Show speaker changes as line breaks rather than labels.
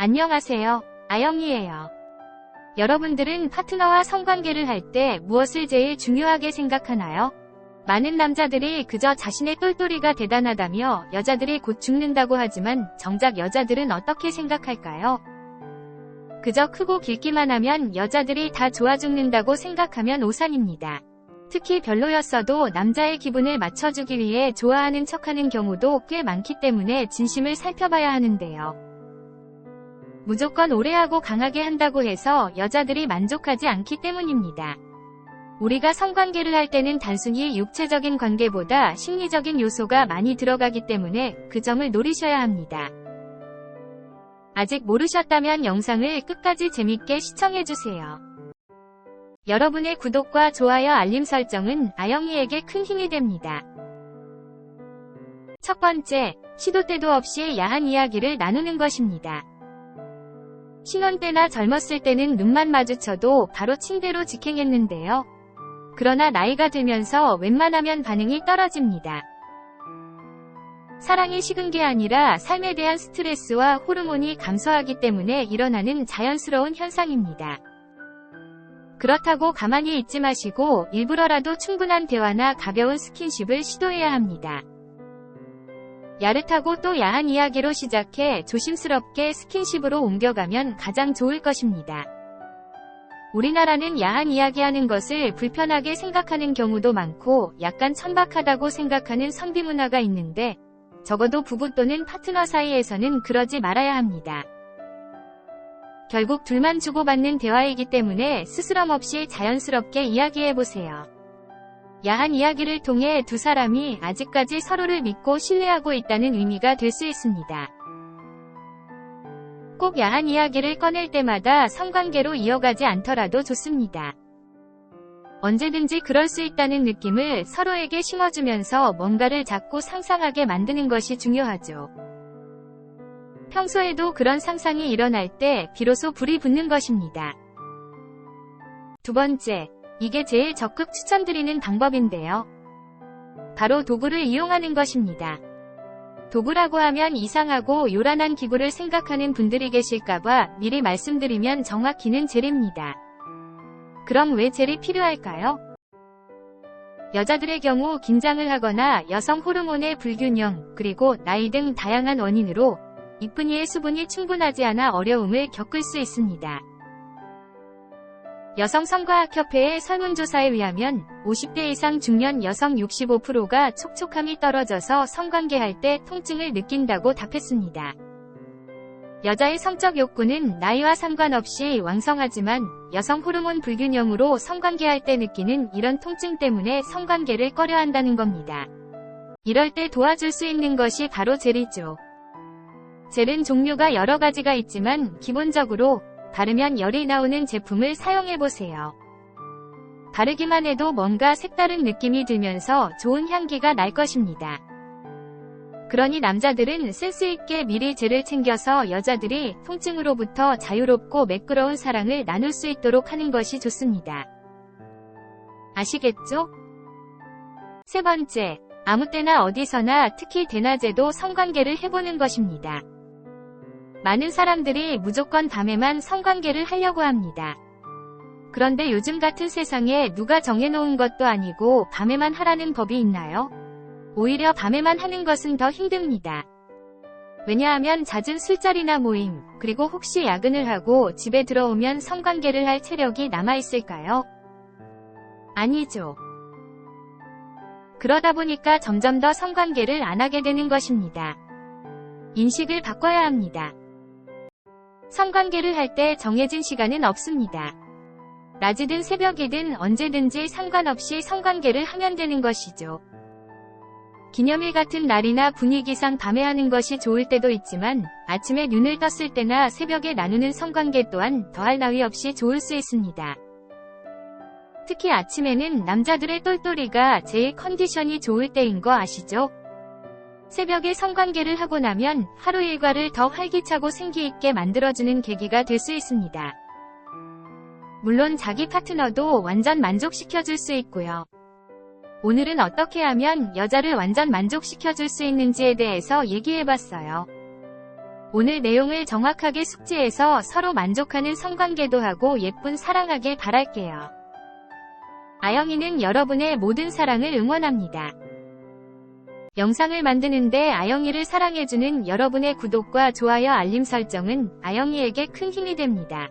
안녕하세요. 아영이에요. 여러분들은 파트너와 성관계를 할 때 무엇을 제일 중요하게 생각하나요? 많은 남자들이 그저 자신의 똘똘이가 대단하다며 여자들이 곧 죽는다고 하지만 정작 여자들은 어떻게 생각할까요? 그저 크고 길기만 하면 여자들이 다 좋아 죽는다고 생각하면 오산입니다. 특히 별로였어도 남자의 기분을 맞춰주기 위해 좋아하는 척하는 경우도 꽤 많기 때문에 진심을 살펴봐야 하는데요. 무조건 오래하고 강하게 한다고 해서 여자들이 만족하지 않기 때문입니다. 우리가 성관계를 할 때는 단순히 육체적인 관계보다 심리적인 요소가 많이 들어가기 때문에 그 점을 노리셔야 합니다. 아직 모르셨다면 영상을 끝까지 재밌게 시청해주세요. 여러분의 구독과 좋아요 알림 설정은 아영이에게 큰 힘이 됩니다. 첫 번째, 시도 때도 없이 야한 이야기를 나누는 것입니다. 신혼 때나 젊었을 때는 눈만 마주쳐도 바로 침대로 직행했는데요. 그러나 나이가 들면서 웬만하면 반응이 떨어집니다. 사랑이 식은 게 아니라 삶에 대한 스트레스와 호르몬이 감소하기 때문에 일어나는 자연스러운 현상입니다. 그렇다고 가만히 있지 마시고 일부러라도 충분한 대화나 가벼운 스킨십을 시도해야 합니다. 야릇하고 또 야한 이야기로 시작해 조심스럽게 스킨십으로 옮겨가면 가장 좋을 것입니다. 우리나라는 야한 이야기하는 것을 불편하게 생각하는 경우도 많고 약간 천박하다고 생각하는 선비 문화가 있는데 적어도 부부 또는 파트너 사이에서는 그러지 말아야 합니다. 결국 둘만 주고받는 대화이기 때문에 스스럼 없이 자연스럽게 이야기해보세요. 야한 이야기를 통해 두 사람이 아직까지 서로를 믿고 신뢰하고 있다는 의미가 될 수 있습니다. 꼭 야한 이야기를 꺼낼 때마다 성관계로 이어가지 않더라도 좋습니다. 언제든지 그럴 수 있다는 느낌을 서로에게 심어주면서 뭔가를 자꾸 상상하게 만드는 것이 중요하죠. 평소에도 그런 상상이 일어날 때 비로소 불이 붙는 것입니다. 두 번째, 이게 제일 적극 추천드리는 방법인데요. 바로 도구를 이용하는 것입니다. 도구라고 하면 이상하고 요란한 기구를 생각하는 분들이 계실까봐 미리 말씀드리면 정확히는 젤입니다. 그럼 왜 젤이 필요할까요? 여자들의 경우 긴장을 하거나 여성 호르몬의 불균형, 그리고 나이 등 다양한 원인으로 이쁜이의 수분이 충분하지 않아 어려움을 겪을 수 있습니다. 여성성과학협회의 설문조사에 의하면 50대 이상 중년 여성 65%가 촉촉함이 떨어져서 성관계할 때 통증을 느낀다고 답했습니다. 여자의 성적 욕구는 나이와 상관없이 왕성하지만 여성 호르몬 불균형으로 성관계할 때 느끼는 이런 통증 때문에 성관계를 꺼려한다는 겁니다. 이럴 때 도와줄 수 있는 것이 바로 젤이죠. 젤은 종류가 여러 가지가 있지만 기본적으로 바르면 열이 나오는 제품을 사용해보세요. 바르기만 해도 뭔가 색다른 느낌이 들면서 좋은 향기가 날 것입니다. 그러니 남자들은 센스있게 미리 젤을 챙겨서 여자들이 통증으로부터 자유롭고 매끄러운 사랑을 나눌 수 있도록 하는 것이 좋습니다. 아시겠죠? 세 번째, 아무 때나 어디서나 특히 대낮에도 성관계를 해보는 것입니다. 많은 사람들이 무조건 밤에만 성관계를 하려고 합니다. 그런데 요즘 같은 세상에 누가 정해놓은 것도 아니고 밤에만 하라는 법이 있나요? 오히려 밤에만 하는 것은 더 힘듭니다. 왜냐하면 잦은 술자리나 모임, 그리고 혹시 야근을 하고 집에 들어오면 성관계를 할 체력이 남아있을까요? 아니죠. 그러다 보니까 점점 더 성관계를 안 하게 되는 것입니다. 인식을 바꿔야 합니다. 성관계를 할 때 정해진 시간은 없습니다. 낮이든 새벽이든 언제든지 상관없이 성관계를 하면 되는 것이죠. 기념일 같은 날이나 분위기상 밤에 하는 것이 좋을 때도 있지만 아침에 눈을 떴을 때나 새벽에 나누는 성관계 또한 더할 나위 없이 좋을 수 있습니다. 특히 아침에는 남자들의 똘똘이가 제일 컨디션이 좋을 때인 거 아시죠? 새벽에 성관계를 하고 나면 하루 일과를 더 활기차고 생기있게 만들어주는 계기가 될 수 있습니다. 물론 자기 파트너도 완전 만족시켜줄 수 있고요. 오늘은 어떻게 하면 여자를 완전 만족시켜줄 수 있는지에 대해서 얘기해봤어요. 오늘 내용을 정확하게 숙지해서 서로 만족하는 성관계도 하고 예쁜 사랑하길 바랄게요. 아영이는 여러분의 모든 사랑을 응원합니다. 영상을 만드는데 아영이를 사랑해주는 여러분의 구독과 좋아요 알림 설정은 아영이에게 큰 힘이 됩니다.